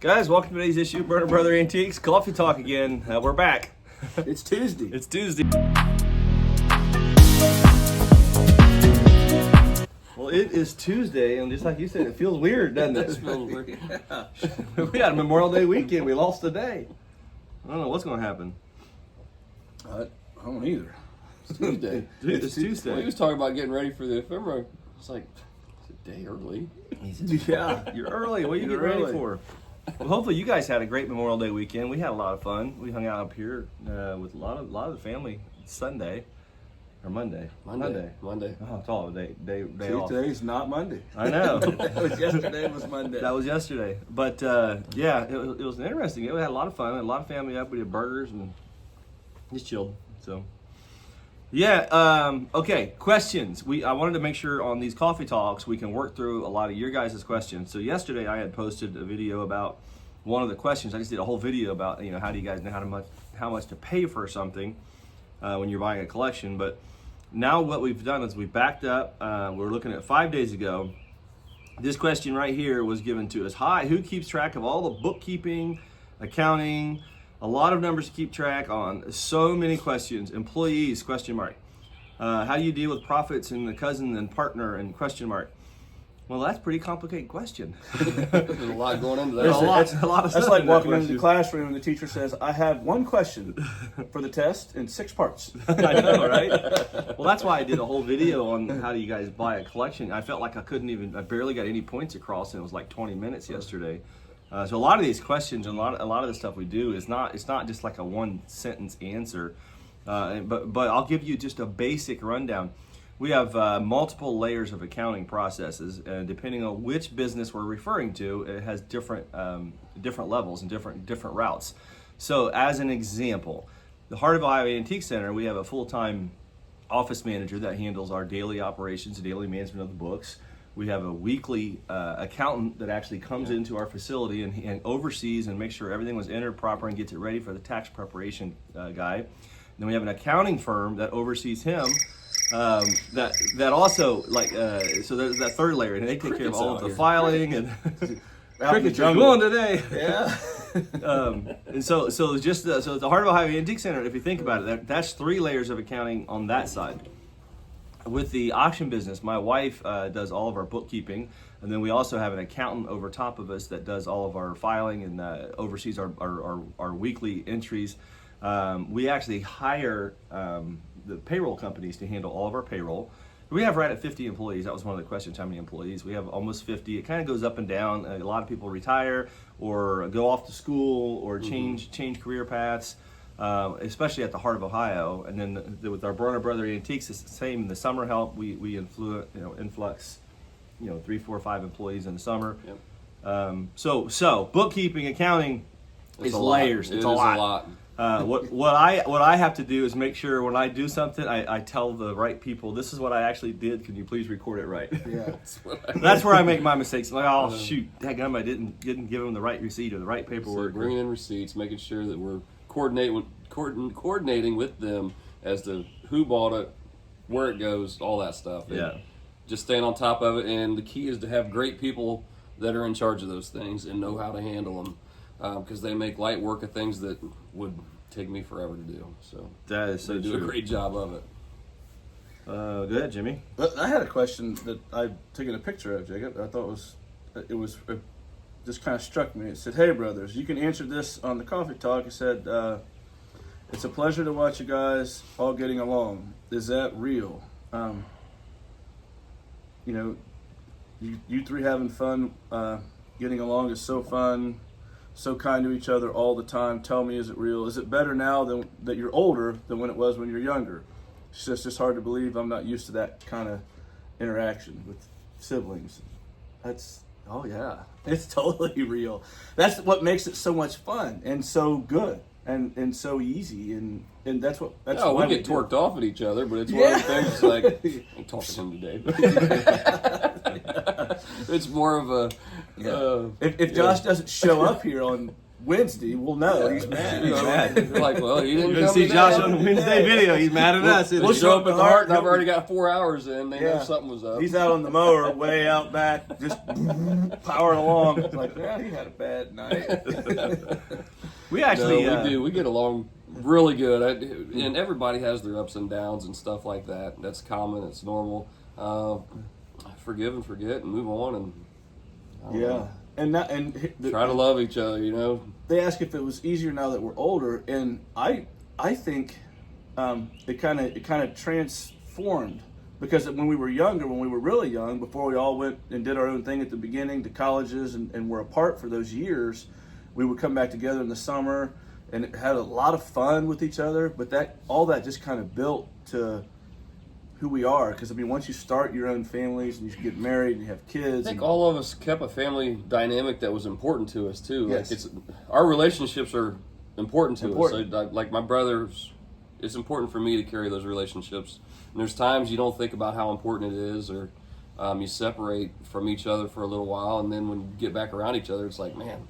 Guys, welcome to today's issue, Burner Brother Antiques Coffee Talk again. We're back. It's Tuesday. It's Tuesday. Well, it is Tuesday, and just like you said, it feels weird, doesn't it? It feels weird. We had a Memorial Day weekend. We lost a day. I don't know what's going to happen. I don't either. It's Tuesday. It's Tuesday. Well, he was talking about getting ready for the ephemera. It's like, it's a day early. Yeah, you're early. What are you You're getting ready early. for? Well, hopefully you guys had a great Memorial Day weekend. We had a lot of fun. We hung out up here with a lot of the family Sunday or Monday. Monday. Oh, it's all day off. Today's not Monday. I know. Yesterday was Monday. That was yesterday. But yeah, it was interesting. We had a lot of fun. We had a lot of family up. We did burgers and just chilled. So yeah. Okay. Questions. I wanted to make sure on these coffee talks we can work through a lot of your guys' questions. So yesterday I had posted a video about one of the questions. I just did a whole video about how do you guys know how much to pay for something when you're buying a collection. But now what we've done is we backed up. We're looking at 5 days ago. This question right here was given to us. Hi, who keeps track of all the bookkeeping, accounting, a lot of numbers to keep track on, so many questions, employees, question mark. How do you deal with profits and the cousin and partner and question mark? Well, that's a pretty complicated question. There's a lot going into that. There's a lot of That's stuff like in that walking into question. the classroom and the teacher says, I have one question for the test in 6 parts. I know, right? Well, that's why I did a whole video on how do you guys buy a collection. I felt like I barely got any points across, and it was like 20 minutes yesterday. So a lot of these questions and a lot of the stuff we do is it's not just like a one sentence answer, but I'll give you just a basic rundown. We have multiple layers of accounting processes, and depending on which business we're referring to, it has different levels and different routes. So, as an example, the Heart of Ohio Antique Center, we have a full-time office manager that handles our daily operations, daily management of the books. We have a weekly accountant that actually comes into our facility and oversees and makes sure everything was entered proper and gets it ready for the tax preparation guy. Then we have an accounting firm that oversees him. That also so there's that third layer, and they take care of all of the filing and crickets are going today. Yeah. And so the Heart of Ohio Antique Center, if you think about it, that's 3 layers of accounting on that side. With the auction business, my wife does all of our bookkeeping, and then we also have an accountant over top of us that does all of our filing and oversees our weekly entries. We actually hire the payroll companies to handle all of our payroll. We have right at 50 employees. That was one of the questions, how many employees. We have almost 50. It kind of goes up and down. A lot of people retire or go off to school or change career paths, especially at the Heart of Ohio. And then with our Burner Brother Antiques, it's the same. In the summer help, we influx 3, 4, 5 employees in the summer. Yep. So bookkeeping, accounting is layers. It's a lot. What I have to do is make sure when I do something, I tell the right people, this is what I actually did. Can you please record it right? Yeah. That's where I make my mistakes. Like, oh shoot, dadgum, I didn't give them the right receipt or the right paperwork. So bringing in receipts, making sure that we're coordinating with them as to who bought it, where it goes, all that stuff. And Yeah. just staying on top of it. And the key is to have great people that are in charge of those things and know how to handle them. Because they make light work of things that would take me forever to do. So That is so they do true. a great job of it. Go ahead, Jimmy. But I had a question that I've taken a picture of, Jacob. I thought it just kind of struck me. It said, hey, brothers, you can answer this on the coffee talk. It said, it's a pleasure to watch you guys all getting along. Is that real? You 3 having fun, getting along is so fun. So kind to each other all the time. Tell me, is it real? Is it better now that you're older than when it was when you're younger? It's just hard to believe. I'm not used to that kind of interaction with siblings. Oh yeah, it's totally real. That's what makes it so much fun and so good and so easy and that's why we get torqued off at each other, but it's one of the things. It's like, I ain't talking to him today. It's more of a if Josh doesn't show up here on Wednesday, we'll know he's mad. You know, mad. you're like, well, he didn't You're gonna come see today. Josh on the Wednesday video. He's mad at us. We'll isn't he? show up at the Heart, and I've He'll- already got 4 hours in. They know something was up. He's out on the mower, way out back, just powering along. It's like, yeah, he had a bad night. We actually No, we do. We get along really good. And everybody has their ups and downs and stuff like that. That's common. It's normal. Forgive and forget and move on and I don't know. Try to love each other. You know. They ask if it was easier now that we're older, and I think it kind of transformed, because when we were younger, when we were really young, before we all went and did our own thing at the beginning to colleges and were apart for those years, we would come back together in the summer and had a lot of fun with each other. But all that just kind of built to who we are, because I mean, once you start your own families and you get married and you have kids, I think all of us kept a family dynamic that was important to us too. Yes. Like our relationships are important to Important. us. So, like my brothers, it's important for me to carry those relationships. And there's times you don't think about how important it is, or you separate from each other for a little while, and then when you get back around each other, it's like, man,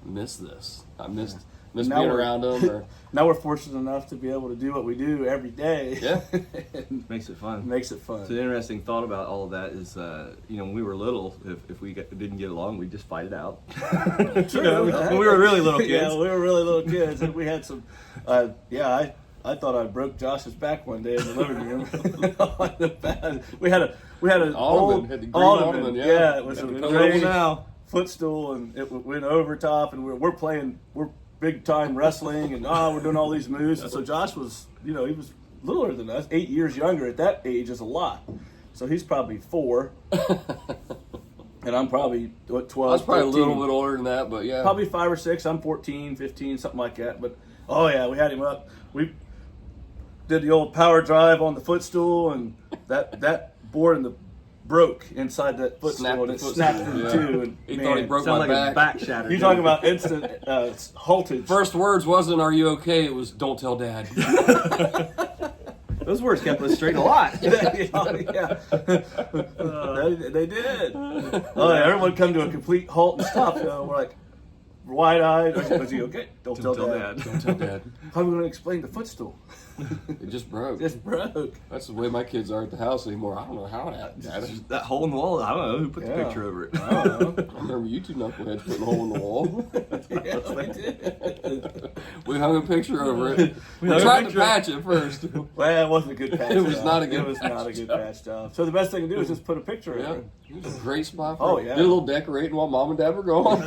I miss this. I miss Now being we're- around them. Or now we're fortunate enough to be able to do what we do every day. Yeah. And makes it fun. makes it fun. So the interesting thought about all of that is, when we were little, if we didn't get along, we'd just fight it out. True. When we were really little kids. Yeah, we were really little kids, and we had some. I thought I broke Josh's back one day in the living room. On the bed. We had an old had the green Ottoman. yeah. It was Had a the Come color over gray now. footstool, and it went over top, and we're big time wrestling, and we're doing all these moves. And so Josh was, he was littler than us, 8 years younger. At that age is a lot. So he's probably 4, and I'm probably 12. I was probably 13. a little bit older than that, but yeah. Probably 5 or 6. I'm 14, 15, something like that. But oh yeah, we had him up. We did the old power drive on the footstool, and that board broke inside that footstool, and it snapped in yeah. two. And He thought he broke Sound my like back. a back shatter. You talking about instant haltage? First words wasn't "Are you okay?" It was "Don't tell Dad." Those words kept us straight a lot. Yeah. They did. Oh, yeah, everyone come to a complete halt and stop. We're like wide-eyed. Was he okay? Don't tell Dad. Don't tell Dad. How are we going to explain the footstool? It just broke. Just broke. That's the way my kids are at the house anymore. I don't know how it happened. That hole in the wall, I don't know who put the Yeah. picture over it. I don't know. I remember you two knuckleheads putting a hole in the wall. Yeah, we did. We hung a picture over it. We hung a tried to picture. patch it first. Well, it wasn't a good patch. It was job. not a good It was not a patch good job. patch job. So the best thing to do is just put a picture Yeah, over it. it was a great spot. For Oh, it. yeah. Did a little decorating while Mom and Dad were gone.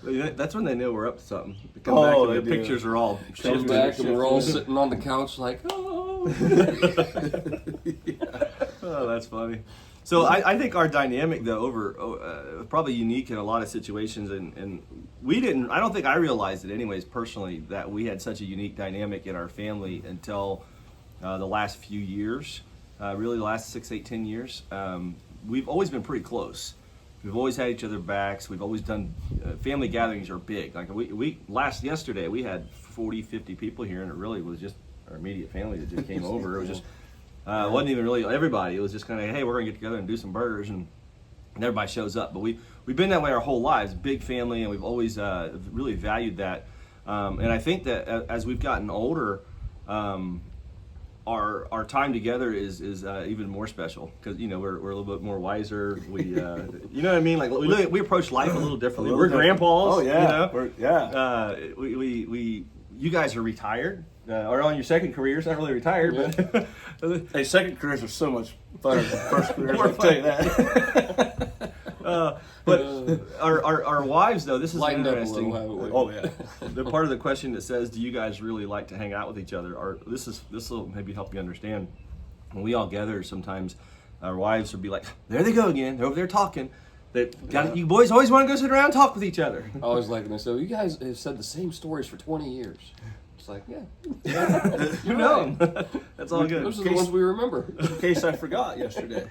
That's when they know we're up to something. They come Oh, back and they the do. pictures are all Comes shifted. back and we're all sitting on the couch like, oh. Oh, that's funny. So I think our dynamic, though, probably unique in a lot of situations, and I don't think I realized it anyways personally, that we had such a unique dynamic in our family until the last few years, really the last 6, 8, 10 years. We've always been pretty close. We've always had each other backs. We've always done, family gatherings are big. Like yesterday we had 40, 50 people here, and it really was just our immediate family that just came over. It was just, it wasn't even really everybody. It was just kind of, hey, we're gonna get together and do some burgers, and everybody shows up. But we've been that way our whole lives, big family, and we've always really valued that. And I think that as we've gotten older, our time together is even more special, because we're a little bit more wiser. We you know what I mean? Like we approach life a little differently. We're grandpas. Oh yeah. You guys are retired, or on your second career. It's not really retired, but Hey, second careers are so much funner than first careers. I'll tell you that. but our wives, though, this is Lightened up a interesting. little, haven't we? Oh yeah. The part of the question that says, "Do you guys really like to hang out with each other?" Or this will maybe help you understand. When we all gather, sometimes our wives would be like, "There they go again. They're over there talking." You boys always want to go sit around and talk with each other. I always like them. So you guys have said the same stories for 20 years. It's like, yeah. You know 'em. That's all good. Those are the ones we remember. In case I forgot yesterday.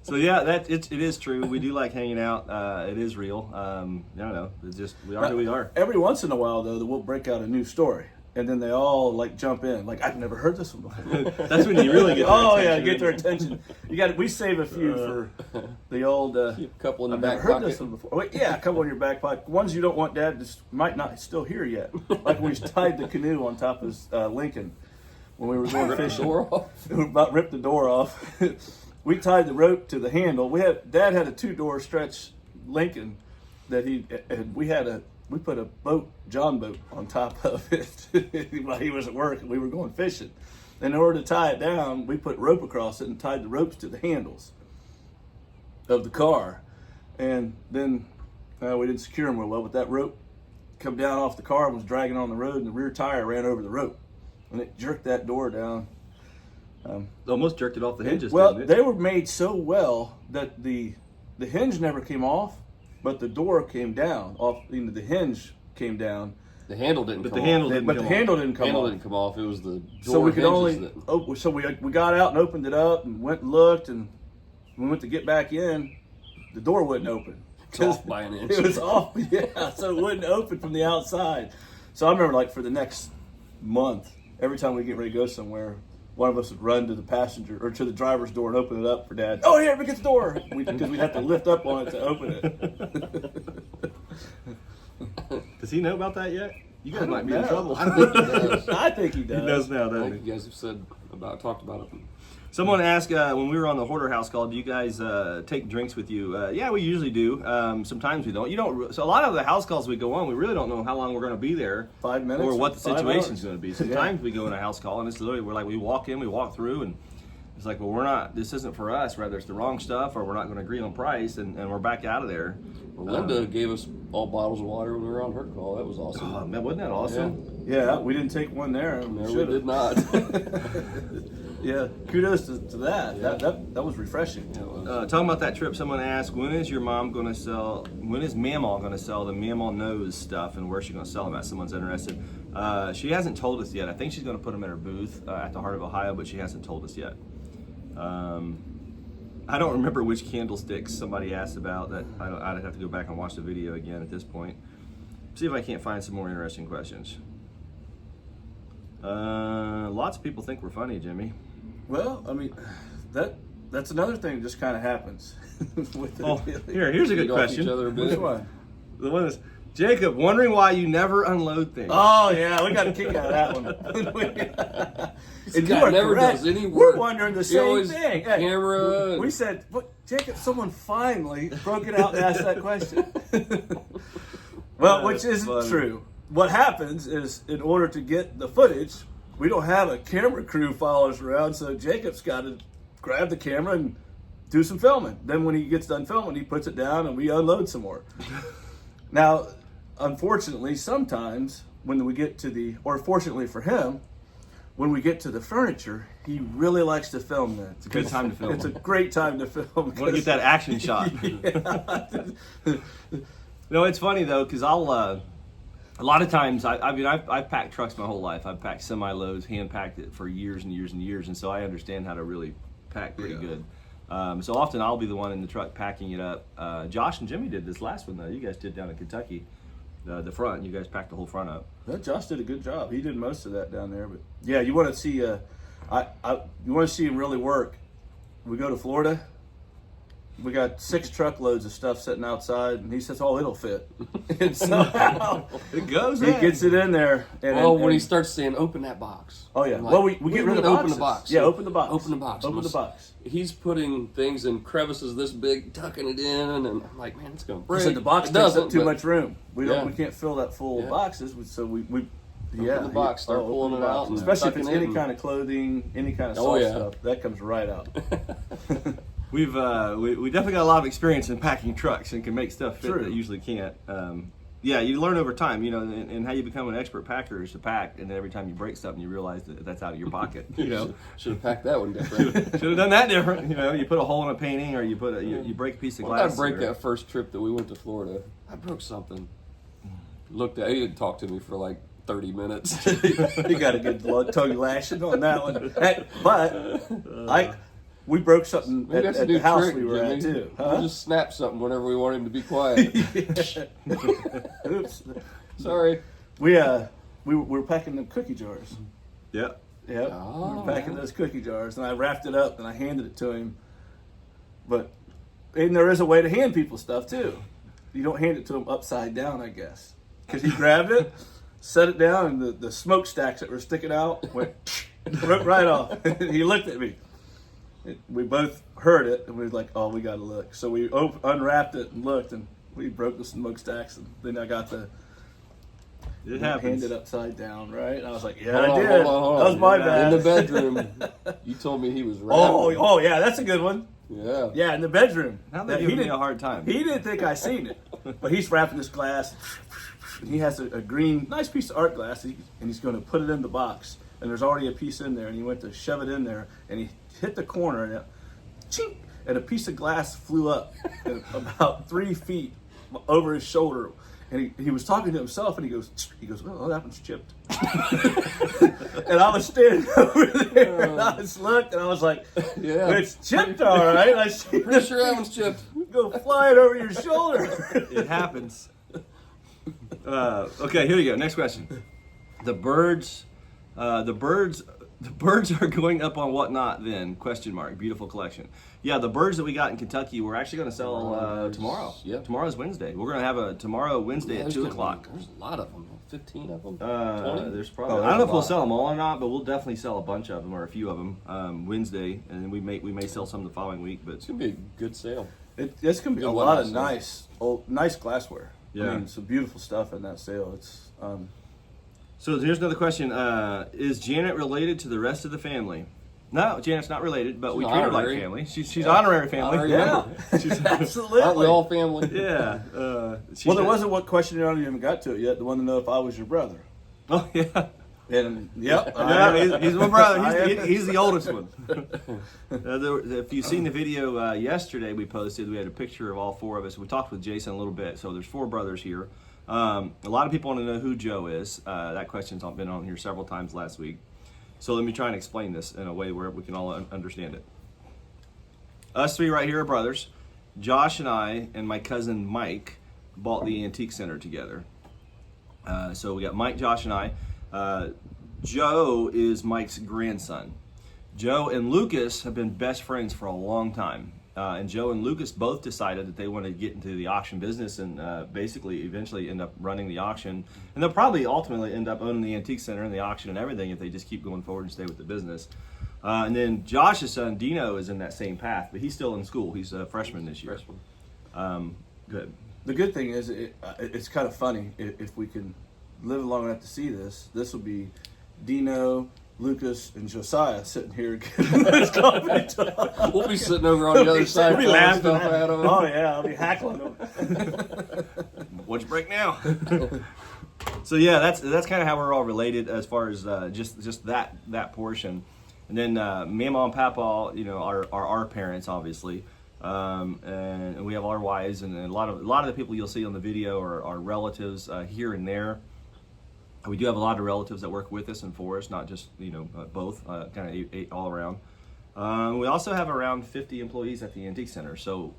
So yeah, it is true. We do like hanging out. It is real. I don't know. It's just we are who we are. Every once in a while, though, we'll break out a new story. and then they all like jump in. Like, I've never heard this one before. That's when you really get. Get their attention. We save a few for the old. A couple in the I've back never heard pocket. this one before. Wait, yeah, a couple in your back pocket. Ones you don't want Dad might not still hear yet. Like when we tied the canoe on top of Lincoln when we were going Rip the fishing. door off. We about ripped the door off. We tied the rope to the handle. Dad had a 2-door stretch Lincoln that we put a John boat on top of it while he was at work and we were going fishing. And in order to tie it down, we put rope across it and tied the ropes to the handles of the car. And then we didn't secure them real well, but that rope come down off the car and was dragging on the road, and the rear tire ran over the rope. And it jerked that door down. Almost jerked it off the hinges. Well, didn't it? they were made so well that the hinge never came off, but the door came down. The hinge came down. The handle didn't come the off. handle didn't But come the off. handle didn't come handle off. didn't come off. It was the door So we could hinges only. So we got out and opened it up and went and looked, and when we went to get back in, the door wouldn't open. It's off by an inch. It was off, yeah. So it wouldn't open from the outside. So I remember, like, for the next month, every time we get ready to go somewhere, one of us would run to the passenger or to the driver's door and open it up for Dad. Oh, here, we get the door, because we'd have to lift up on it to open it. Does he know about that yet? You guys I might don't be in know. trouble. I think he does. I think he He does. knows now, I doesn't think he? you guys have talked about it. Someone asked when we were on the Hoarder house call, do you guys take drinks with you? Yeah, we usually do. Sometimes we don't. You don't. So a lot of the house calls we go on, we really don't know how long we're going to be there, 5 minutes or what the 5 situation's hours. going to be. Sometimes we go in a house call, and it's literally we walk in, we walk through, and it's like, well, we're not. This isn't for us. Rather, it's the wrong stuff, or we're not going to agree on price, and we're back out of there. Well, Linda gave us all bottles of water when we were on her call. That was awesome. Oh, man, wasn't that awesome? Yeah, we didn't take one there. No, we Should've. did not. Yeah, kudos to that. Yeah. That was refreshing. Yeah, it was. Talking about that trip, someone asked, when is Mamaw going to sell the Mamaw Knows stuff, and where's she going to sell them at? Someone's interested. She hasn't told us yet. I think she's going to put them at her booth at the Heart of Ohio, but she hasn't told us yet. I don't remember which candlesticks somebody asked about. That I'd have to go back and watch the video again at this point. See if I can't find some more interesting questions. Lots of people think we're funny, Jimmy. Well, I mean, that's another thing that just kind of happens. With the, Here's a good Feed off question. Each other a bit. Which one? The one is Jacob wondering why you never unload things. Oh yeah, we got a kick out of that one. And guy you are never correct. does any We're work. wondering the He same always thing. Hey, camera we and- said, "What, Jacob?" Someone finally broke it out and asked that question. Well, which isn't funny. true. What happens is, in order to get the footage, we don't have a camera crew follow us around, so Jacob's got to grab the camera and do some filming. Then when he gets done filming, he puts it down and we unload some more. Now, unfortunately, sometimes when we get to or fortunately for him, when we get to the furniture, he really likes to film that. It's a good time to film. It's a great time to film. Want to get that action shot. No, it's funny though, because I'll a lot of times I've packed trucks my whole life. I've packed semi-loads, hand packed it for years and years and years, and so I understand how to really pack pretty good. So often I'll be the one in the truck packing it up. Josh and Jimmy did this last one though. You guys did down in Kentucky, the front. You guys packed the whole front up. Well, Josh did a good job. He did most of that down there. But yeah, you want to see you want to see him really work. We go to Florida. We got 6 truckloads of stuff sitting outside, and he says, "Oh, it'll fit." And somehow It goes. he gets it in there. And, Well, and- when he starts saying, "Open that box." oh yeah, I'm like, well we "What get do rid you of mean, boxes. open the box. Yeah, open the box. Open the box. Open the box. He's putting things in crevices this big, tucking it in, and I'm like, man, it's gonna break. He said the box It takes doesn't, up too but much room. We Yeah. can't fill that full of Yeah. boxes. So we the box, start open pulling the it box. out and Especially if it's tucking it any and- kind of clothing, any kind of Oh, soft yeah. stuff, that comes right out. We've we definitely got a lot of experience in packing trucks and can make stuff fit True. that usually can't. Yeah, you learn over time, you know, and how you become an expert packer is to pack, and then every time you break something, you realize that that's out of your pocket. You know, should have packed that one different. should have done that different. You know, you put a hole in a painting, or you break a piece of Well, I glass. break or- that first trip that we went to Florida. I broke something. Looked at. He didn't talk to me for like 30 minutes. You got a good tongue lashing on that one. Hey, but we broke something Maybe at that's a the new house trick, we were at Jimmy. too. We Huh? just snap something whenever we want him to be quiet. Oops. Sorry. We we were packing them cookie jars. Yeah. Yep. Oh, We were packing those cookie jars, and I wrapped it up and I handed it to him. But and there is a way to hand people stuff too. You don't hand it to him upside down, I guess, because he grabbed it, set it down, and the smokestacks that were sticking out went broke right off. He looked at me. We both heard it, and we were like, "Oh, we got to look." So we unwrapped it and looked, and we broke the smokestacks, and then I got It happens. handed upside down, right? And I was like, "Yeah, Hold I on, did. hold on, hold That was on. my Yeah. bad." In the bedroom, you told me he was rapping. Oh, yeah, that's a good one. Yeah. Yeah, in the bedroom. Now That- they're he giving me didn't- a hard time. He didn't think I seen it, but he's wrapping this glass. And he has a green, nice piece of art glass, and he's going to put it in the box. And there's already a piece in there, and he went to shove it in there, and he hit the corner, and chink, and a piece of glass flew up about 3 feet over his shoulder. And he was talking to himself, and he goes, "Oh, that one's chipped." And I was standing over there, and I just looked, and I was like, Yeah. "It's chipped, all right." I see Pretty sure that one's chipped. go flying over your shoulder. It happens. Okay, here we go. Next question. The birds are going up on whatnot then? Question mark. Beautiful collection. Yeah, the birds that we got in Kentucky, we're actually going to sell tomorrow. Yep. Tomorrow's Wednesday. We're going to have a tomorrow Wednesday Yeah, at there's 2 gonna o'clock. be- There's a lot of them. 15 of them. 20? There's probably. Oh, I don't know if there's a we'll lot. sell them all or not, but we'll definitely sell a bunch of them or a few of them Wednesday, and then we may sell some the following week. But It's gonna be a good sale. It's gonna be a Good lot of weather, nice glassware. Yeah. I mean, some beautiful stuff in that sale. It's so here's another question: is Janet related to the rest of the family? No, Janet's not related, but we She's treat her like honorary. family. She's honorary family. Honorary yeah, member. She's- absolutely. Aren't we all family? Yeah. Well, there wasn't one question you don't even got to it yet. The one to know if I was your brother. Oh yeah. And yep, Yeah, he's my brother. I am. He's the oldest one. If you've seen the video yesterday we posted, we had a picture of all four of us. We talked with Jason a little bit. So there's four brothers here. A lot of people want to know who Joe is. That question's been on here several times last week. So let me try and explain this in a way where we can all understand it. Us three right here are brothers. Josh and I and my cousin Mike bought the Antique Center together. So we got Mike, Josh, and I. Joe is Mike's grandson. Joe and Lucas have been best friends for a long time. And Joe and Lucas both decided that they want to get into the auction business and basically eventually end up running the auction. And they'll probably ultimately end up owning the Antique Center and the auction and everything if they just keep going forward and stay with the business. And then Josh's son, Dino, is in that same path, but he's still in school. He's a freshman this year. Good. the good thing is it's kind of funny if we can live long enough to see this. This will be Dino, Lucas, and Josiah sitting here giving this company talk. We'll be sitting over on the other side We'll be throwing laughing stuff at them. Oh yeah, I'll be hackling them. What'd you break now? So yeah, that's kind of how we're all related as far as just that portion. And then Mama and Papa, are our parents, obviously, and we have our wives, and a lot of the people you'll see on the video are relatives here and there. We do have a lot of relatives that work with us and for us, not just both, kind of all around. We also have around 50 employees at the Antique Center, so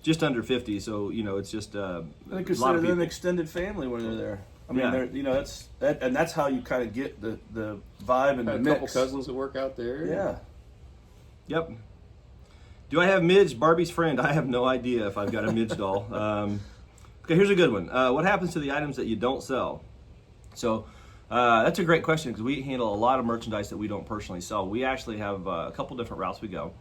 just under 50. So it's just I a lot think of consider them people. extended family when they're there. I mean, Yeah. that's how you kind of get the vibe and Had the a mix. couple cousins that work out there. Yeah. Yep. Do I have Midge, Barbie's friend? I have no idea if I've got a Midge doll. Okay, here's a good one. What happens to the items that you don't sell? So that's a great question because we handle a lot of merchandise that we don't personally sell. We actually have a couple different routes we go.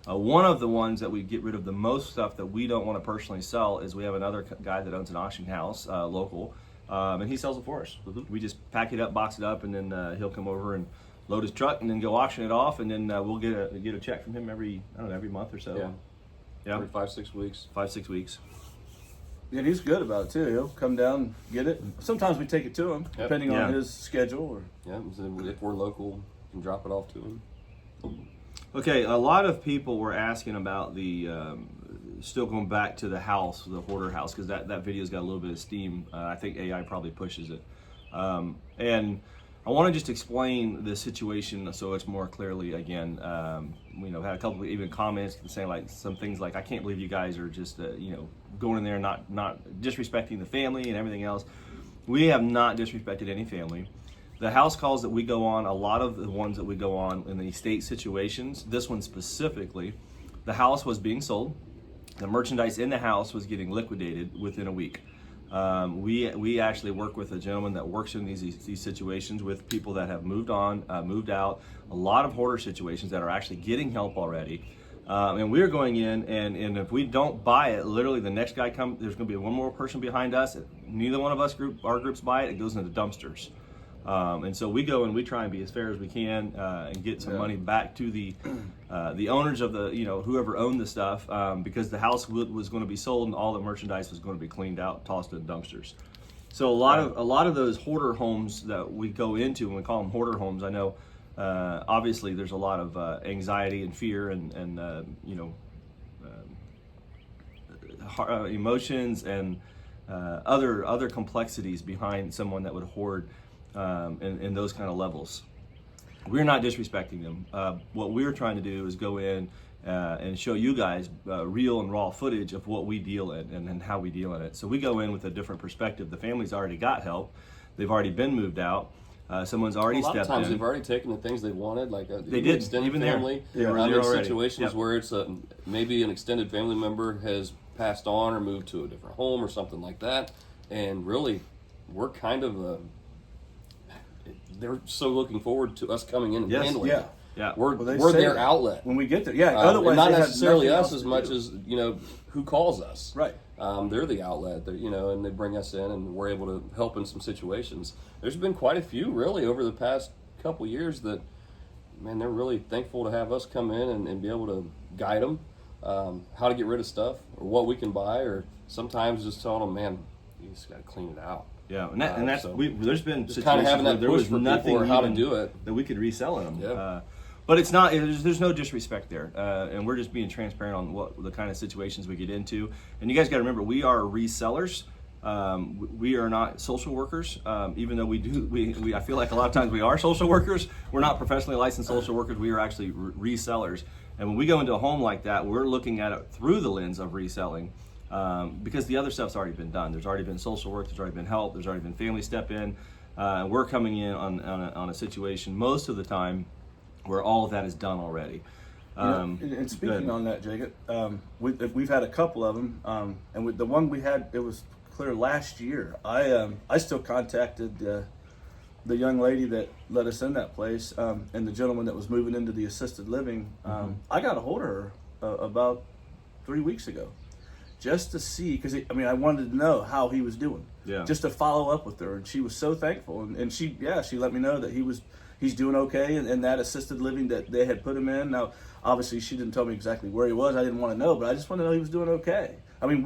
One of the ones that we get rid of the most stuff that we don't want to personally sell is we have another guy that owns an auction house, local, and he sells it for us. We just pack it up, box it up, and then he'll come over and load his truck and then go auction it off, and then we'll get a check from him every month or so. Yeah. Every 5-6 weeks. 5-6 weeks. And he's good about it too. He'll come down, get it. Sometimes we take it to him, depending on his schedule. Or Yeah, so if we're local, we can drop it off to them. Okay, a lot of people were asking about the still going back to the house, the Hoarder house, because that video's got a little bit of steam. I think AI probably pushes it, and I want to just explain the situation so it's more clearly. Again, had a couple of even comments saying like some things like, "I can't believe you guys are just going in there and not disrespecting the family and everything else." we have not disrespected any family. The house calls that we go on, a lot of the ones that we go on in the estate situations, this one specifically, the house was being sold. The merchandise in the house was getting liquidated within a week. We actually work with a gentleman that works in these situations with people that have moved on, moved out, a lot of hoarder situations that are actually getting help already. And we're going in, and if we don't buy it, literally the next guy comes, there's going to be one more person behind us. Neither one of us our groups buy it. It goes into dumpsters. And so we go and we try and be as fair as we can and get some money back to the owners of the, whoever owned the stuff, because the house was going to be sold and all the merchandise was going to be cleaned out, tossed in dumpsters. So a lot of those hoarder homes that we go into, and we call them hoarder homes, I know obviously there's a lot of anxiety and fear and emotions and other complexities behind someone that would hoard in those kind of levels. We're not disrespecting them. What we're trying to do is go in and show you guys real and raw footage of what we deal in and how we deal in it. So we go in with a different perspective. The family's already got help. They've already been moved out. Someone's already stepped in. A lot of times they've already taken the things they wanted, like they did, extended even family. There. I'm in Already. situations where it's maybe an extended family member has passed on or moved to a different home or something like that, and really, we're kind of they're so looking forward to us coming in and handling it. Yeah, we're their outlet when we get there. Yeah, otherwise not they necessarily have us as much as who calls us. Right. They're the outlet, and they bring us in, and we're able to help in some situations. There's been quite a few, really, over the past couple years that, man, they're really thankful to have us come in and be able to guide them how to get rid of stuff or what we can buy, or sometimes just telling them, man, you just got to clean it out. Yeah, and that's there's been situations kind of having that where there push was for nothing people how to do it that we could resell in them. Yeah. But it's not. There's no disrespect there, and we're just being transparent on what the kind of situations we get into. And you guys got to remember, we are resellers. We are not social workers, even though we do. I feel like a lot of times we are social workers. We're not professionally licensed social workers. We are actually resellers. And when we go into a home like that, we're looking at it through the lens of reselling. Because the other stuff's already been done. There's already been social work. There's already been help. There's already been family step in. We're coming in on a situation most of the time where all of that is done already. And speaking on that, Jacob, we've had a couple of them, and with the one we had, it was clear last year. I still contacted the young lady that let us in that place, and the gentleman that was moving into the assisted living. I got a hold of her about 3 weeks ago, just to see, because I wanted to know how he was doing, just to follow up with her, and she was so thankful, and she let me know that he's doing okay in that assisted living that they had put him in. Now, obviously, she didn't tell me exactly where he was. I didn't want to know, but I just wanted to know he was doing okay. I mean,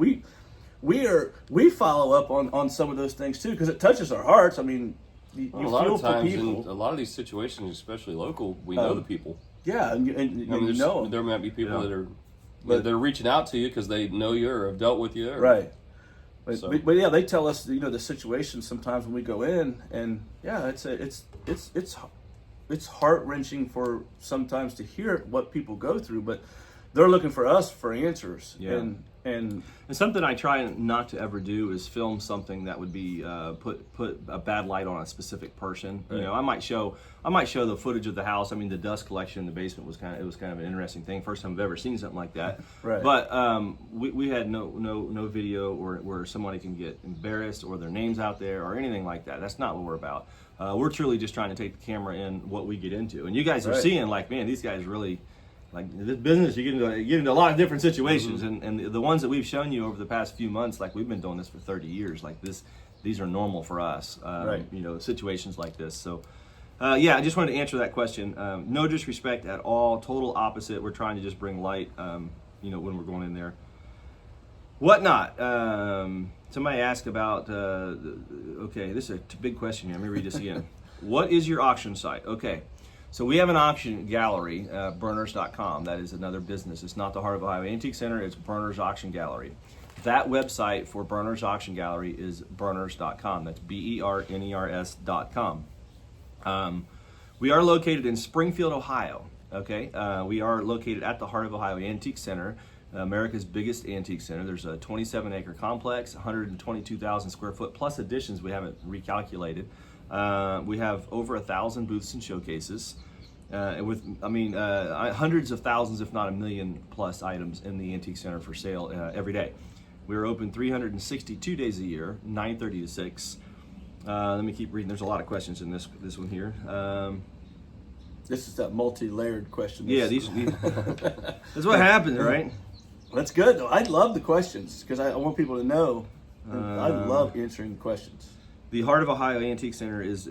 we follow up on some of those things too, because it touches our hearts. I mean, you a lot feel of times for people. in a lot of these situations, especially local, we know the people. Yeah, and you know them. There might be people that they're reaching out to you because they know you or have dealt with you. Right. But yeah, they tell us the situation sometimes when we go in, and yeah, it's heart-wrenching for sometimes to hear what people go through, but they're looking for us for answers. Yeah. And something I try not to ever do is film something that would be put a bad light on a specific person. Right. I might show the footage of the house. I mean, the dust collection in the basement was kind of an interesting thing. First time I've ever seen something like that. Right. But we had no video where somebody can get embarrassed or their names out there or anything like that. That's not what we're about. We're truly just trying to take the camera in what we get into, and you guys are seeing, like, man, these guys really. Like this business, you get into a lot of different situations, and the ones that we've shown you over the past few months, like we've been doing this for 30 years. Like these are normal for us. Situations like this. So, I just wanted to answer that question. No disrespect at all. Total opposite. We're trying to just bring light. When we're going in there. Whatnot. Somebody asked about. Okay, this is a big question here. Let me read this again. What is your auction site? Okay. So we have an auction gallery, burners.com. That is another business. It's not the Heart of Ohio Antique Center. It's Burners Auction Gallery. That website for Burners Auction Gallery is burners.com. That's BERNERS.com. We are located in Springfield, Ohio. Okay, we are located at the Heart of Ohio Antique Center. America's biggest antique center. There's a 27-acre complex, 122,000 square foot, plus additions we haven't recalculated. We have over 1,000 booths and showcases, with hundreds of thousands, if not 1 million plus items in the antique center for sale every day. We're open 362 days a year, 9:30 to 6. Let me keep reading. There's a lot of questions in this one here. This is that multi-layered question. Yeah, that's what happens, right? That's good though. I love the questions because I want people to know. I love answering questions. The Heart of Ohio Antique Center is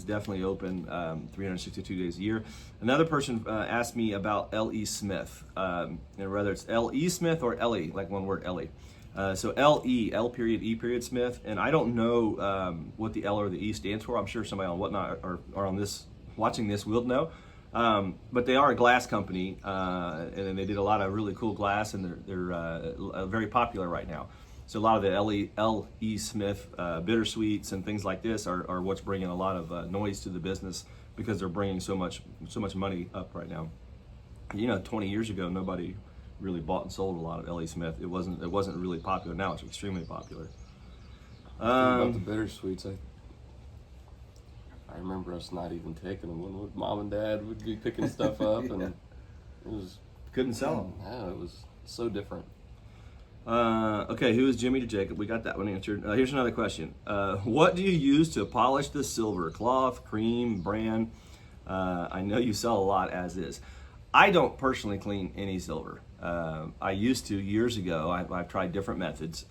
definitely open 362 days a year. Another person asked me about L.E. Smith, and whether it's L.E. Smith or Ellie, like one word, Ellie. So L.E., L period, E period Smith, and I don't know what the L or the E stands for. I'm sure somebody on Whatnot or on this watching this will know. But they are a glass company, and they did a lot of really cool glass, and they're very popular right now. So a lot of the L.E. Smith bittersweets and things like this are what's bringing a lot of noise to the business because they're bringing so much money up right now. 20 years ago, nobody really bought and sold a lot of L.E. Smith. It wasn't really popular. Now it's extremely popular. About the bittersweets, I remember us not even taking them when Mom and Dad would be picking stuff up, and it was couldn't sell them. Yeah, it was so different. Okay, who is Jimmy to Jacob? We got that one answered. Here's another question. What do you use to polish the silver? Cloth, cream, brand? I know you sell a lot as is. I don't personally clean any silver. I used to years ago. I've tried different methods.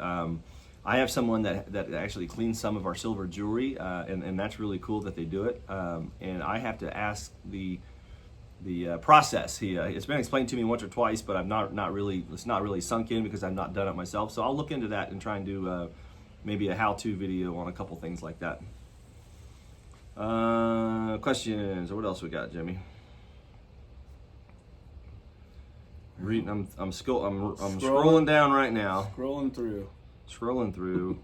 I have someone that actually cleans some of our silver jewelry, and that's really cool that they do it. And I have to ask the process. It's been explained to me once or twice, but it's not really sunk in because I've not done it myself. So I'll look into that and try and do maybe a how-to video on a couple things like that. Questions. What else we got, Jimmy? Reading. I'm scrolling down right now. Scrolling through.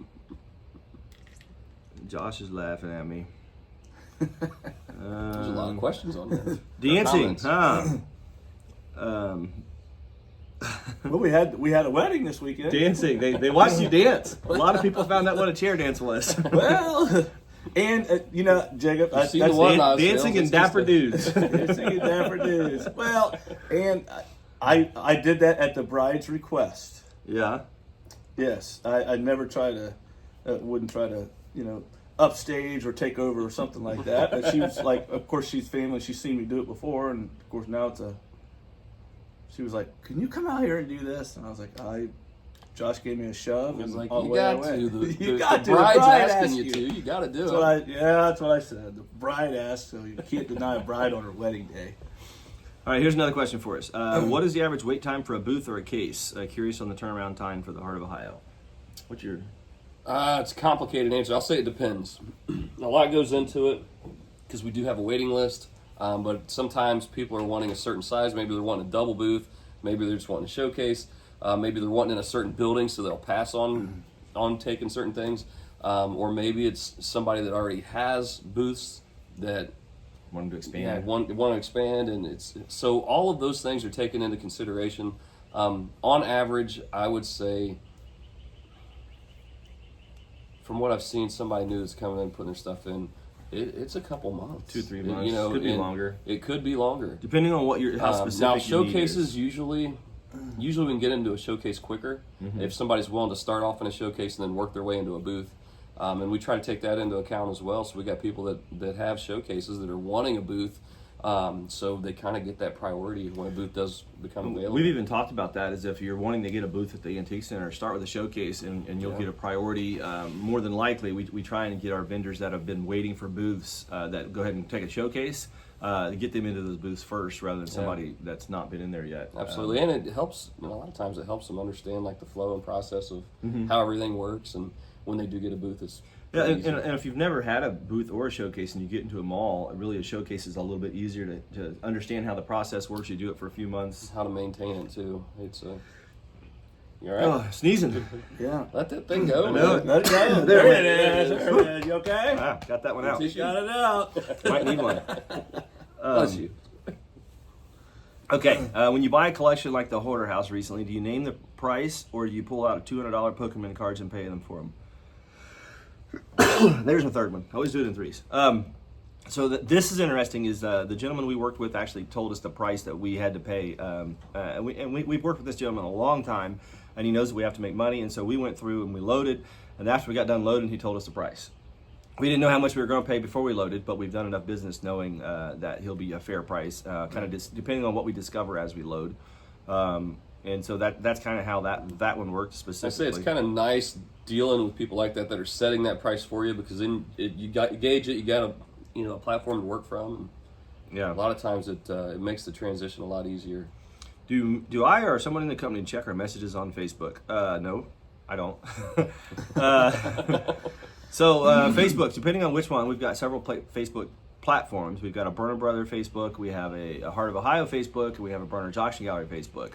Josh is laughing at me. There's a lot of questions on there. Dancing, huh? Well, we had a wedding this weekend. Dancing. They watched you dance. A lot of people found out what a chair dance was. Well, and Jacob, dancing and dapper dudes. Dancing and dapper dudes. Well, and I did that at the bride's request. Yeah. Yes, I never wouldn't try to, upstage or take over or something like that. But she was like, of course she's family. She's seen me do it before, and of course now she was like, "Can you come out here and do this?" And I was like, Josh gave me a shove. He was like, "You got to. The bride's bride asking you to. You got to do it." That's what I said. The bride asked, so you can't deny a bride on her wedding day. All right, here's another question for us. What is the average wait time for a booth or a case? Curious on the turnaround time for the Heart of Ohio. What's your... It's a complicated answer. I'll say it depends. A lot goes into it because we do have a waiting list, but sometimes people are wanting a certain size. Maybe they're wanting a double booth. Maybe they're just wanting a showcase. Maybe they're wanting in a certain building, so they'll pass on taking certain things. Or maybe it's somebody that already has booths that want to expand. Yeah, want to expand, and so all of those things are taken into consideration. On average, I would say, from what I've seen, somebody new that's coming in and putting their stuff in, it's a couple months, 2-3 months. Could be longer. It could be longer, depending on how specific. Now, showcases usually we can get into a showcase quicker if somebody's willing to start off in a showcase and then work their way into a booth. And we try to take that into account as well. So we got people that have showcases that are wanting a booth, so they kind of get that priority when a booth does become available. We've even talked about that, as if you're wanting to get a booth at the Antique Center, start with a showcase and you'll get a priority. More than likely, we try and get our vendors that have been waiting for booths that go ahead and take a showcase, get them into those booths first rather than somebody that's not been in there yet. Absolutely, and it helps, a lot of times it helps them understand like the flow and process of how everything works, and when they do get a booth, it's and if you've never had a booth or a showcase and you get into a mall, really a showcase is a little bit easier to understand how the process works. You do it for a few months. How to maintain it too. It's you all right? Oh, sneezing. Yeah. Let that thing go. Let it go. There it is. There it is. You okay? Ah, got that one out. Got it out. Might need one. Bless you. Okay, when you buy a collection like the Hoarder House recently, do you name the price or do you pull out $200 Pokemon cards and pay them for them? There's a third one. I always do it in threes. So this is interesting. Is the gentleman we worked with actually told us the price that we had to pay, we've worked with this gentleman a long time, and he knows that we have to make money, and so we went through and we loaded, and after we got done loading, he told us the price. We didn't know how much we were going to pay before we loaded, but we've done enough business knowing that he'll be a fair price, kind of depending on what we discover as we load. And so that's kind of how that one worked specifically. I say it's kind of nice dealing with people like that are setting that price for you, because then you gauge it, you got a platform to work from. Yeah. A lot of times it makes the transition a lot easier. Do I or someone in the company check our messages on Facebook? No, I don't. So Facebook, depending on which one, we've got several Facebook platforms. We've got a Burner Brother Facebook, we have a Heart of Ohio Facebook, and we have a Burner's Auction Gallery Facebook.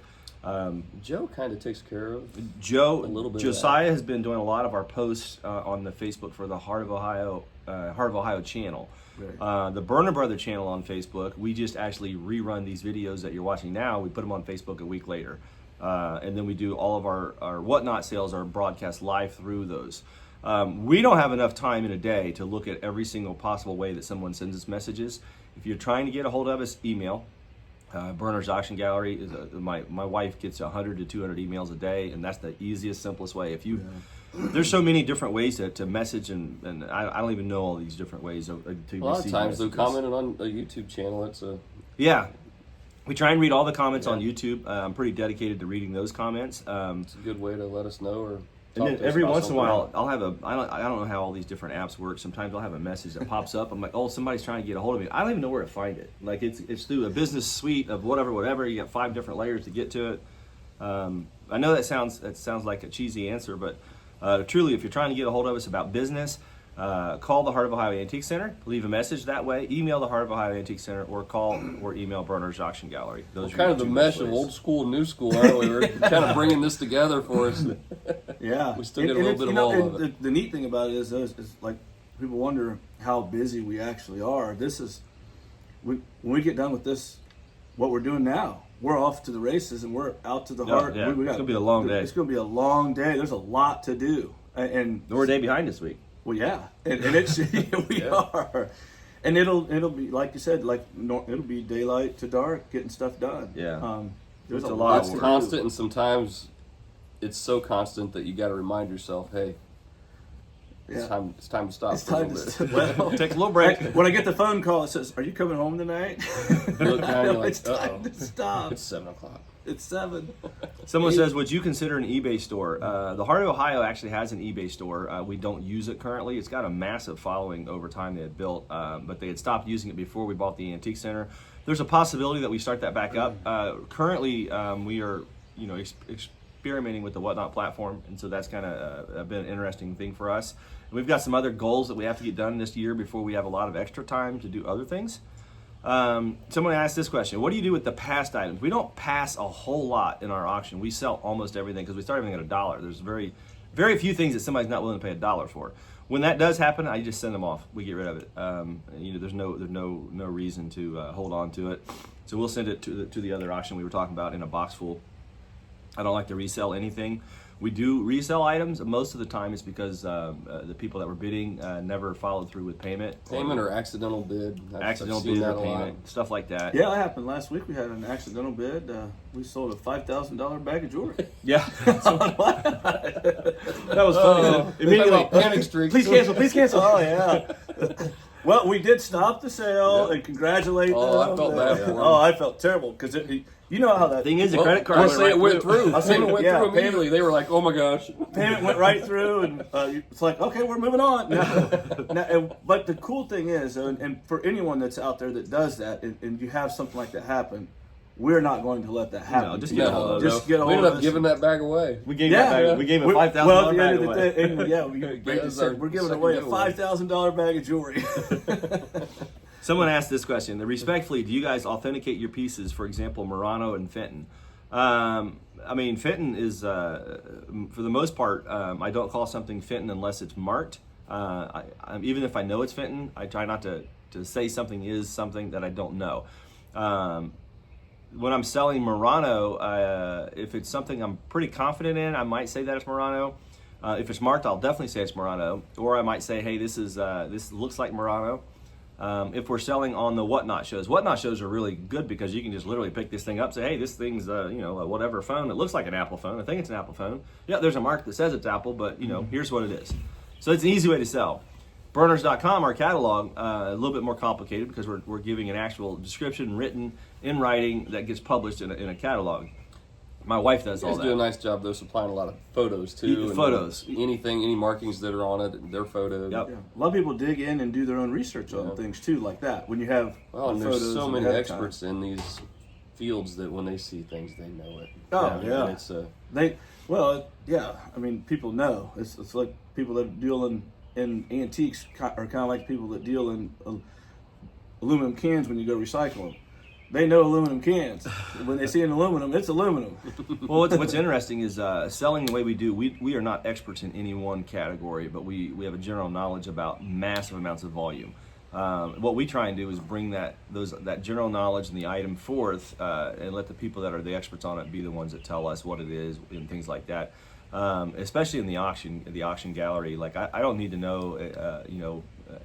Joe kind of takes care of a little bit. Josiah has been doing a lot of our posts on the Facebook for the Heart of Ohio channel. Right. The Burner Brother channel on Facebook, we just actually rerun these videos that you're watching now. We put them on Facebook a week later, and then we do all of our whatnot sales are broadcast live through those. We don't have enough time in a day to look at every single possible way that someone sends us messages. If you're trying to get a hold of us, email. Burner's Auction Gallery is my wife gets 100 to 200 emails a day, and that's the easiest, simplest way. There's so many different ways to message, and I don't even know all these different ways to receive a lot of times messages. they're commenting on a YouTube channel. Yeah, we try and read all the comments on YouTube. I'm pretty dedicated to reading those comments. It's a good way to let us know. Or and then every once in a while, I'll have I don't know how all these different apps work. Sometimes I'll have a message that pops up. I'm like, oh, somebody's trying to get a hold of me. I don't even know where to find it. Like it's through a business suite of whatever. You got 5 different layers to get to it. I know that sounds like a cheesy answer, but truly, if you're trying to get a hold of us about business, call the Heart of Ohio Antique Center, leave a message that way, email the Heart of Ohio Antique Center, or call or email Burner's Auction Gallery. Those are kind of the mesh of old school and new school, aren't we? We're kind of bringing this together for us. Yeah. We still get a little bit of all of it. The neat thing about it is like people wonder how busy we actually are. When we get done with this, what we're doing now, we're off to the races and we're out to the Heart. Yeah. It's going to be a long day. It's going to be a long day. There's a lot to do. And we're a day behind this week. Well, yeah, and it's we are, and it'll be like you said, it'll be daylight to dark, getting stuff done. Yeah, there's a lot. It's constant, and sometimes it's so constant that you got to remind yourself, hey, it's time to stop. It's time to well, take a little break. When I get the phone call, it says, "Are you coming home tonight?" Look down, you're like, it's time to stop. It's 7 o'clock. It's 7. Someone says, would you consider an eBay store? The Heart of Ohio actually has an eBay store. We don't use it currently. It's got a massive following over time they had built, but they had stopped using it before we bought the Antique Center. There's a possibility that we start that back up. Currently, we are experimenting with the Whatnot platform, and so that's kind of been an interesting thing for us. And we've got some other goals that we have to get done this year before we have a lot of extra time to do other things. Someone asked this question: what do you do with the past items? We don't pass a whole lot in our auction. We sell almost everything because we start everything at $1. There's very, very few things that somebody's not willing to pay $1 for. When that does happen, I just send them off. We get rid of it. There's no reason to hold on to it. So we'll send it to the other auction we were talking about in a box full. I don't like to resell anything. We do resell items. Most of the time it's because the people that were bidding never followed through with payment. Payment or accidental bid. Accidental bid or payment, stuff like that. Yeah, that happened last week. We had an accidental bid. We sold a $5,000 bag of jewelry. Yeah. That was funny. Immediately, panic streak. Please cancel. Oh, yeah. Well, we did stop the sale and congratulate them. I felt bad for them. Oh, I felt terrible because you know how that thing is. The credit card. It went through. Payment went through immediately. Payment, they were like, "Oh my gosh!" Payment went right through, and it's like, okay, we're moving on. But the cool thing is, and for anyone that's out there that does that, and you have something like that happen, we're not going to let that happen. No, just get a hold of us. We ended up giving that bag away. We gave that bag. We gave a $5,000 bag away. We said we're giving away a $5,000 bag of jewelry. Someone asked this question. Respectfully, do you guys authenticate your pieces? For example, Murano and Fenton. Fenton is, for the most part, I don't call something Fenton unless it's marked. Even if I know it's Fenton, I try not to say something is something that I don't know. when I'm selling Murano, if it's something I'm pretty confident in, I might say that it's Murano. If it's marked, I'll definitely say it's Murano. Or I might say, hey, this looks like Murano. If we're selling on the whatnot shows are really good because you can just literally pick this thing up, say, hey, this thing's a whatever phone. It looks like an Apple phone. I think it's an Apple phone. Yeah, there's a mark that says it's Apple, but here's what it is. So it's an easy way to sell. Burners.com, our catalog, a little bit more complicated because we're giving an actual description written in writing that gets published in a catalog. My wife does all You that. guys do a nice job, though, supplying a lot of photos, too. The photos. Any markings that are on it, their photos. Yep. Yeah. A lot of people dig in and do their own research on things too, like that. When you have Well, and the there's photos so many ahead of time. experts in these fields that when they see things, they know it. Oh, yeah. And it's I mean, people know. It's like people that deal in antiques are kind of like people that deal in aluminum cans when you go recycle them. They know aluminum cans. When they see an aluminum, it's aluminum. Well, what's interesting is selling the way we do. We are not experts in any one category, but we have a general knowledge about massive amounts of volume. What we try and do is bring that general knowledge and the item forth, and let the people that are the experts on it be the ones that tell us what it is and things like that. Especially in the auction gallery, like I don't need to know,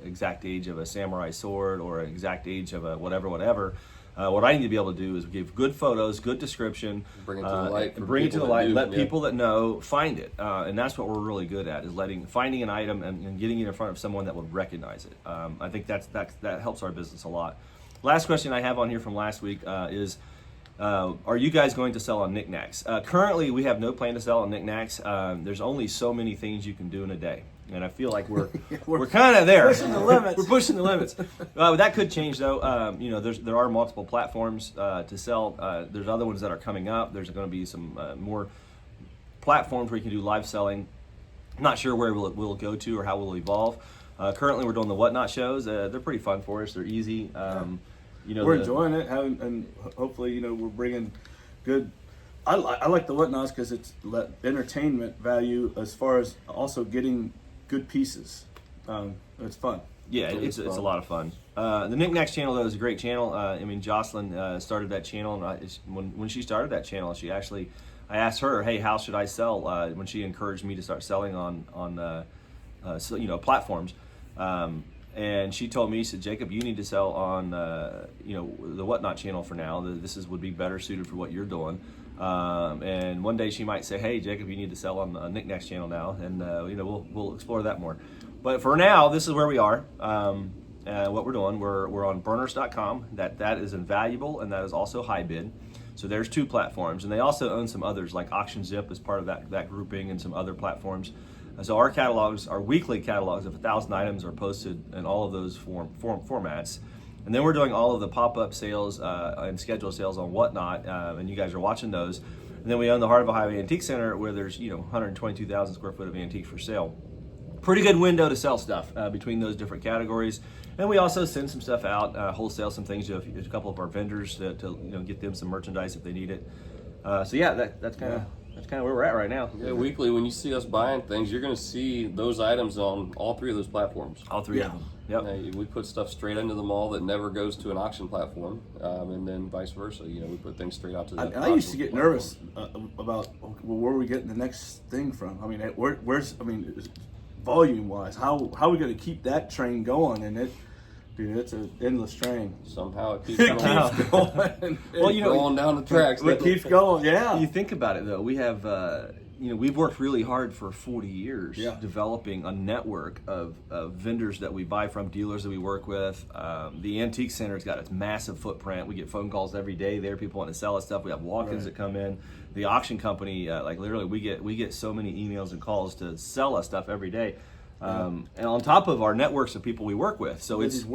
exact age of a samurai sword or an exact age of a whatever. What I need to be able to do is give good photos, good description, Bring it to the light. let people that know find it, and that's what we're really good at, is finding an item and getting it in front of someone that would recognize it. I think that helps our business a lot. Last question I have on here from last week is, are you guys going to sell on knickknacks? Currently, we have no plan to sell on knickknacks. There's only so many things you can do in a day. And I feel like we're kind of there. Pushing the limits. We're pushing the limits. That could change though. There are multiple platforms to sell. There's other ones that are coming up. There's going to be some more platforms where you can do live selling. I'm not sure where we'll go to or how we'll evolve. Currently, we're doing the whatnot shows. They're pretty fun for us. They're easy. We're enjoying it, and hopefully, we're bringing good. I like the whatnots because it's entertainment value as far as also getting good pieces. It's fun. Yeah, it's a lot of fun. The Knickknacks channel though is a great channel. Jocelyn started that channel, and when she started that channel, I asked her, hey, how should I sell? When she encouraged me to start selling on platforms, and she told me, she said, Jacob, you need to sell on the Whatnot channel for now. Would be better suited for what you're doing. And one day she might say, hey, Jacob, you need to sell on the Knickknacks channel now, and we'll explore that more. But for now, this is where we are. What we're doing, we're on burners.com. That is invaluable, and that is also high bid. So there's two platforms, and they also own some others, like Auction Zip is part of that grouping, and some other platforms. So our catalogs, our weekly catalogs of 1,000 items, are posted in all of those formats. And then we're doing all of the pop-up sales and scheduled sales on Whatnot, and you guys are watching those. And then we own the Heart of a Highway Antique Center, where there's 122,000 square foot of antiques for sale. Pretty good window to sell stuff between those different categories. And we also send some stuff out, wholesale some things to a couple of our vendors to get them some merchandise if they need it. That's kind of where we're at right now. Yeah, weekly, when you see us buying things, you're going to see those items on all three of those platforms. All three of them. Yep. We put stuff straight into the mall that never goes to an auction platform, and then vice versa. We put things straight out to the I used to get nervous about where are we getting the next thing from. I mean, where's volume wise, how are we going to keep that train going? And it's an endless train. Somehow it keeps It keeps going. going. Well, going down the tracks. It keeps going. Yeah. You think about it though, we have we've worked really hard for 40 years developing a network of vendors that we buy from, dealers that we work with. The Antique Center's got its massive footprint. We get phone calls every day there, people want to sell us stuff. We have walk-ins that come in. The auction company, literally we get so many emails and calls to sell us stuff every day. And on top of our networks of people we work with, so which is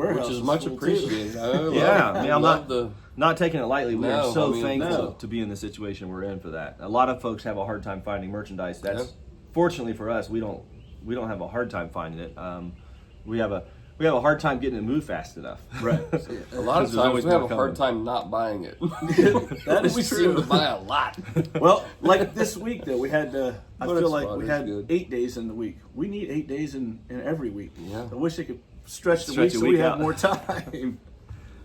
much appreciated. I'm not taking it lightly. We are so thankful No. to be in the situation we're in for that. A lot of folks have a hard time finding merchandise. That's fortunately for us, we don't have a hard time finding it. We have a hard time getting it moved fast enough. Right. A lot of times we have a hard time not buying it. That is we true. seem to buy a lot. Well, like this week though, we had I But feel it's like fun, we it's had good. 8 days in the week. We need 8 days in every week. Yeah. I wish they could stretch the Stretch week the so week we have out. more time.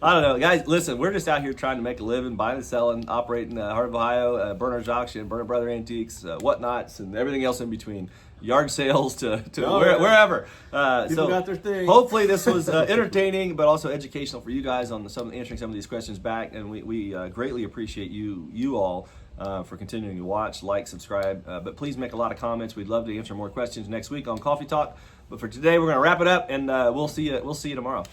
I don't know, guys. Listen, we're just out here trying to make a living, buying and selling, operating Heart of Ohio, Bernard's Auction, Bernard Brother Antiques, whatnots, and everything else in between. Yard sales to wherever. People got their thing. Hopefully this was entertaining, but also educational for you guys on answering some of these questions back. And we greatly appreciate you all for continuing to watch, like, subscribe. But please make a lot of comments. We'd love to answer more questions next week on Coffee Talk. But for today, we're going to wrap it up, and we'll see you tomorrow.